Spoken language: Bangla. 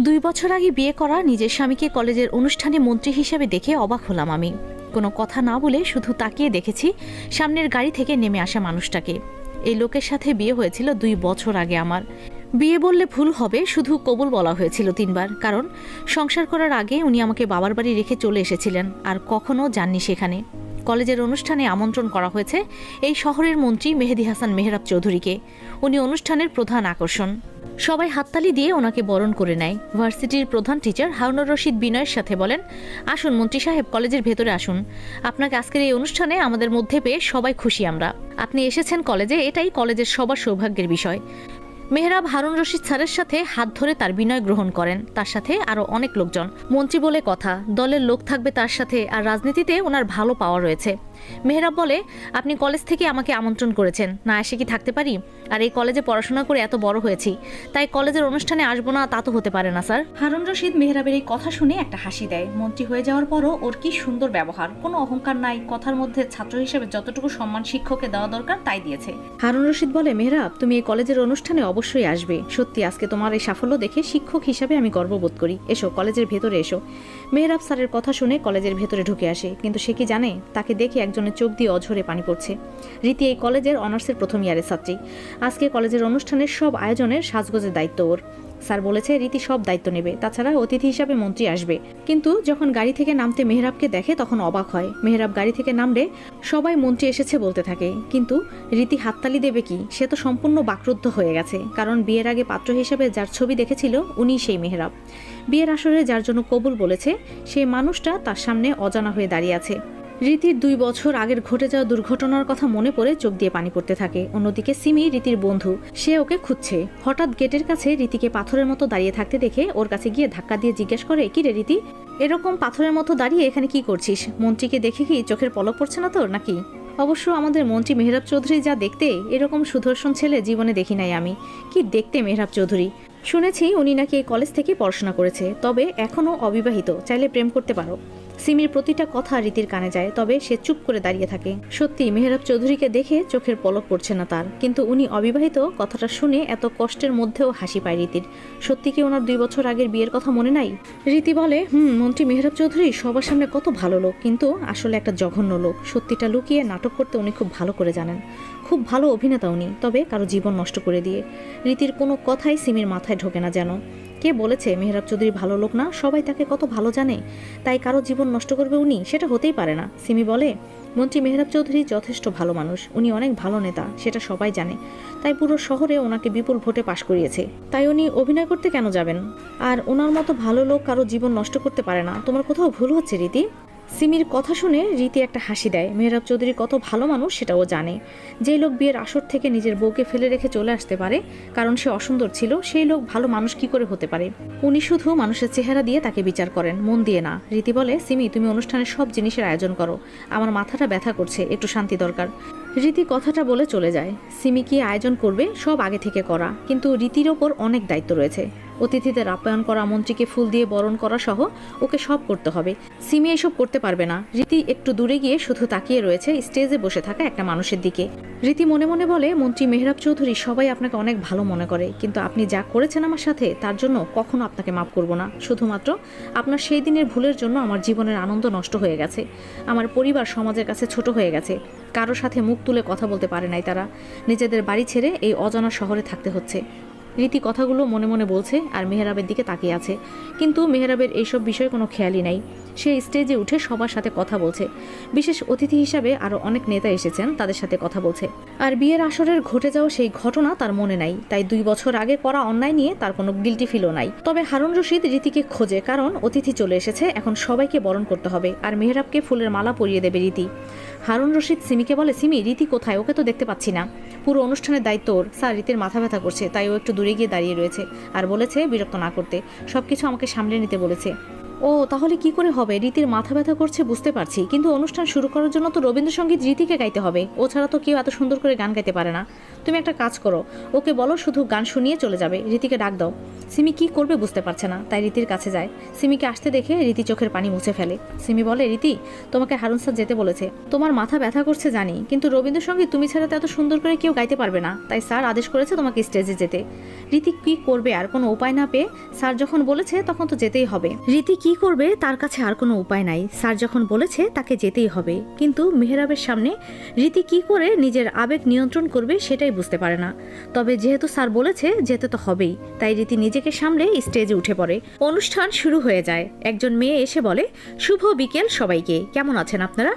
2 বছর আগে বিয়ে করা নিজের স্বামীকে কলেজের অনুষ্ঠানে মন্ত্রী হিসেবে দেখে অবাক হলাম আমি। কোনো কথা না বলে শুধু তাকিয়ে দেখেছি সামনের গাড়ি থেকে নেমে আসা মানুষটাকে। এই লোকের সাথে বিয়ে হয়েছিল 2 বছর আগে আমার। বিয়ে বললে ভুল হবে, শুধু কবুল বলা হয়েছিল 3 বার, কারণ সংসার করার আগে উনি আমাকে বাবার বাড়ি রেখে চলে এসেছিলেন আর কখনো যাননি সেখানে। কলেজের অনুষ্ঠানে আমন্ত্রণ করা হয়েছে এই শহরের মন্ত্রী মেহেদী হাসান মেহরাব চৌধুরীকে। উনি অনুষ্ঠানের প্রধান আকর্ষণ। সবাই হাততালি দিয়ে ওনাকে বরণ করে নেয়। ভার্সিটির প্রধান টিচার হারুনুর রশিদ বিনয়ের সাথে বলেন, আসুন মন্ত্রী সাহেব, কলেজের ভেতরে আসুন। আপনাকে আজকের এই অনুষ্ঠানে আমাদের মধ্যে পেয়ে সবাই খুশি আমরা। আপনি এসেছেন কলেজে, এটাই কলেজের সবার সৌভাগ্যের বিষয়। মেহরাব হারুন রশিদ স্যারের সাথে হাত ধরে তার বিনয় গ্রহণ করেন। তার সাথে আরও অনেক লোকজন। মন্ত্রী বলে কথা, দলের লোক থাকবে তার সাথে, আর রাজনীতিতে ওনার ভালো পাওয়া রয়েছে। মেহরাব বলে, আপনি কলেজ থেকে আমাকে আমন্ত্রণ করেছেন, না এসে কি থাকতে পারি? আর এই কলেজে পড়াশোনা করে এত বড় হয়েছি, তাই কলেজের অনুষ্ঠানে আসবো না তা তো হতে পারে না স্যার। হারুন রশিদ মেহরাবের এই কথা শুনে একটা হাসি দেয়। মন্ত্রী হয়ে যাওয়ার পরও ওর কি সুন্দর ব্যবহার, কোনো অহংকার নাই, কথার মধ্যে ছাত্র হিসেবে যতটুকু সম্মান শিক্ষককে দেওয়া দরকার তাই দিয়েছে। হারুন রশিদ বলে, মেহরাব তুমি এই কলেজের অনুষ্ঠানে অবশ্যই আসবে। সত্যি আজকে তোমার এই সাফল্য দেখে শিক্ষক হিসাবে আমি গর্ববোধ করি। এসো, কলেজের ভেতরে এসো। মেহরাব স্যারের কথা শুনে কলেজের ভেতরে ঢুকে আসে, কিন্তু সে কি জানে তাকে দেখে একজনের চোখ দিয়ে অঝরে পানি পড়ছে। রীতি এই কলেজের অনার্সের প্রথম ইয়ারের ছাত্রী। আজকে কলেজের অনুষ্ঠানের সব আয়োজনের সাজগোজের দায়িত্ব ওর। স্যার বলেছে রীতি সব দায়িত্ব নেবে, তাছাড়া অতিথি হিসাবে মন্ত্রী আসবে। কিন্তু যখন গাড়ি থেকে নামতে মেহরাবকে দেখে তখন অবাক হয়। মেহরাব গাড়ি থেকে নামলে সবাই মন্ত্রী এসেছে বলতে থাকে, কিন্তু রীতি হাততালি দেবে কি? সে তো সম্পূর্ণ বাকরুদ্ধ হয়ে গেছে, কারণ বিয়ের আগে পাত্র হিসেবে যার ছবি দেখেছিল উনি সেই মেহরাব। বিয়ের আসরে যার জন্য কবুল বলেছে সেই মানুষটা তার সামনে অজানা হয়ে দাঁড়িয়ে আছে। রীতির 2 বছর আগের ঘটে যাওয়া দুর্ঘটনার কথা মনে পড়ে চোখ দিয়ে পানি পড়তে থাকে। অন্যদিকে সিমি রীতির বন্ধু, সে ওকে খুঁজছে। হঠাৎ গেটের কাছে রীতিকে পাথরের মতো দাঁড়িয়ে থাকতে দেখে ওর কাছে গিয়ে ধাক্কা দিয়ে জিজ্ঞেস করে, কি রে রীতি, এরকম পাথরের মতো দাঁড়িয়ে এখানে কি করছিস? মন্ত্রীকে দেখে কি চোখের পলক পড়ছে না তোর নাকি? অবশ্য আমাদের মন্ত্রী মেহরাব চৌধুরী যা দেখতে, এরকম সুদর্শন ছেলে জীবনে দেখি নাই আমি। কি দেখতে মেহরাব চৌধুরী! শুনেছি উনি নাকি এই কলেজ থেকে পড়াশোনা করেছে, তবে এখনও অবিবাহিত, চাইলে প্রেম করতে পারো। সিমির প্রতিটা কথা রীতির কানে যায়, তবে সে চুপ করে দাঁড়িয়ে থাকে। সত্যি মেহরাব চৌধুরীকে দেখে চোখের পলক পড়ছে না তার, কিন্তু উনি অবিবাহিত কথাটা শুনে এত কষ্টের মধ্যেও হাসি পায় রীতির। সত্যি কি ওনার 2 বছর আগের বিয়ের কথা মনে নাই? রীতি বলে, মন্ত্রী মেহরাব চৌধুরী সবার সামনে কত ভালো লোক, কিন্তু আসলে একটা জঘন্য লোক। সত্যিটা লুকিয়ে নাটক করতে উনি খুব ভালো করে জানেন। খুব ভালো অভিনেতা উনি, তবে কারো জীবন নষ্ট করে দিয়ে। রীতির কোনো কথাই সিমির মাথায় ঢোকে না যেন। কে বলেছে মেহরাব চৌধুরী ভালো লোক না? সবাই তাকে কত ভালো জানে, তাই কারো জীবন নষ্ট করবে উনি? সেটা হতেই পারে না। সিমি বলে, মন্ত্রী মেহরাব চৌধুরী যথেষ্ট ভালো মানুষ, উনি অনেক ভালো নেতা, সেটা সবাই জানে। তাই পুরো শহরে ওনাকে বিপুল ভোটে পাশ করিয়েছে, তাই উনি অভিনয় করতে কেন যাবেন? আর ওনার মতো ভালো লোক কারো জীবন নষ্ট করতে পারে না। তোমার কোথাও ভুল হচ্ছে রীতি। সিমির কথা শুনে রীতি একটা হাসি দেয়। মেহরাব চৌধুরী কত ভালো মানুষ সেটাও জানে। যে লোক বিয়ের আসর থেকে নিজের বউকে ফেলে রেখে চলে আসতে পারে কারণ সে অসুন্দর ছিল, সেই লোক ভালো মানুষ কি করে হতে পারে? উনি শুধু মানুষের চেহারা দিয়ে তাকে বিচার করেন, মন দিয়ে না। রীতি বলে, সিমি তুমি অনুষ্ঠানের সব জিনিসের আয়োজন করো, আমার মাথাটা ব্যথা করছে, একটু শান্তি দরকার। রীতি কথাটা বলে চলে যায়। সিমি কি আয়োজন করবে সব আগে থেকে করা, কিন্তু রীতির ওপর অনেক দায়িত্ব রয়েছে। অতিথিদের আপ্যায়ন করা, মন্ত্রীকে ফুল দিয়ে বরণ করা সহ ওকে সব করতে হবে। সিমি এসব করতে পারবে না। রীতি একটু দূরে গিয়ে শুধু তাকিয়ে রয়েছে স্টেজে বসে থাকা একটা মানুষের দিকে। রীতি মনে মনে বলে, মন্ত্রী মেহরাব চৌধুরী সবাই আপনাকে অনেক ভালো মনে করে, কিন্তু আপনি যা করেছেন আমার সাথে তার জন্য কখনো আপনাকে মাফ করব না। শুধুমাত্র আপনার সেই দিনের ভুলের জন্য আমার জীবনের আনন্দ নষ্ট হয়ে গেছে। আমার পরিবার সমাজের কাছে ছোট হয়ে গেছে, কারো সাথে মুখ তুলে কথা বলতে পারে নাই তারা। নিজেদের বাড়ি ছেড়ে এই অজানা শহরে থাকতে হচ্ছে। রীতি কথাগুলো মনে মনে বলছে আর মেহরাবের দিকে তাকিয়ে আছে, কিন্তু মেহরাবের এইসব বিষয়ে কোনো খেয়ালই নাই। সে স্টেজে উঠে সবার সাথে কথা বলছে। বিশেষ অতিথি হিসাবে আরও অনেক নেতা এসেছেন, তাদের সাথে কথা বলছে। আর বিয়ের আসরের ঘটে যাওয়া সেই ঘটনা তার মনে নাই, তাই 2 বছর আগে করা অন্যায় নিয়ে তার কোনো গিল্টি ফিলও নাই। তবে হারুন রশিদ রীতিকে খোঁজে, কারণ অতিথি চলে এসেছে, এখন সবাইকে বরণ করতে হবে আর মেহরাবকে ফুলের মালা পরিয়ে দেবে রীতি। হারুন রশিদ সিমিকে বলে, সিমি রীতি কোথায়? ওকে তো দেখতে পাচ্ছি না। পুরো অনুষ্ঠানের দায়িত্ব ওর। স্যার রীতির মাথা ব্যথা করছে, তাই ও একটু দূরে গিয়ে দাঁড়িয়ে রয়েছে আর বলেছে বিরক্ত না করতে, সবকিছু আমাকে সামলে নিতে বলেছে। ও তাহলে কি করে হবে? রীতির মাথা ব্যথা করছে বুঝতে পারছি, কিন্তু অনুষ্ঠান শুরু করার জন্য তো রবীন্দ্রসঙ্গীত রীতিকে গাইতে হবে। ও ছাড়া তো কেউ এত সুন্দর করে গান গাইতে পারে না। তুমি একটা কাজ করো, ওকে বলো শুধু গান শুনিয়ে চলে যাবে। রীতিকে ডাক দাও। সিমি কি করবে বুঝতে পারছে না, তাই রীতির কাছে যায়। সিমিকে আসতে দেখে রীতি চোখের পানি মুছে ফেলে। সিমি বলে, রীতি, তোমাকে হারুন স্যার যেতে বলেছে। তোমার মাথা ব্যথা করছে জানি, কিন্তু রবীন্দ্রসঙ্গীত তুমি ছাড়া তো এত সুন্দর করে কেউ গাইতে পারবে না, তাই স্যার আদেশ করেছে তোমাকে স্টেজে যেতে। রীতি কি করবে, আর কোনো উপায় না পেয়ে স্যার যখন বলেছে তখন তো যেতেই হবে। রীতি কি করবে তার কাছে আর কোনো উপায় নাই, স্যার যখন বলেছে তাকে যেতেই হবে। কিন্তু মেহরাবের সামনে রীতি কি করে নিজের আবেগ নিয়ন্ত্রণ করবে সেটাই বুঝতে পারে না। তবে যেহেতু স্যার বলেছে যেতে তো হবেই, তাই রীতি নিজেকে সামলে স্টেজে উঠে পড়ে। অনুষ্ঠান শুরু হয়ে যায়। একজন মেয়ে এসে বলে, শুভ বিকেল সবাইকে, কেমন আছেন আপনারা?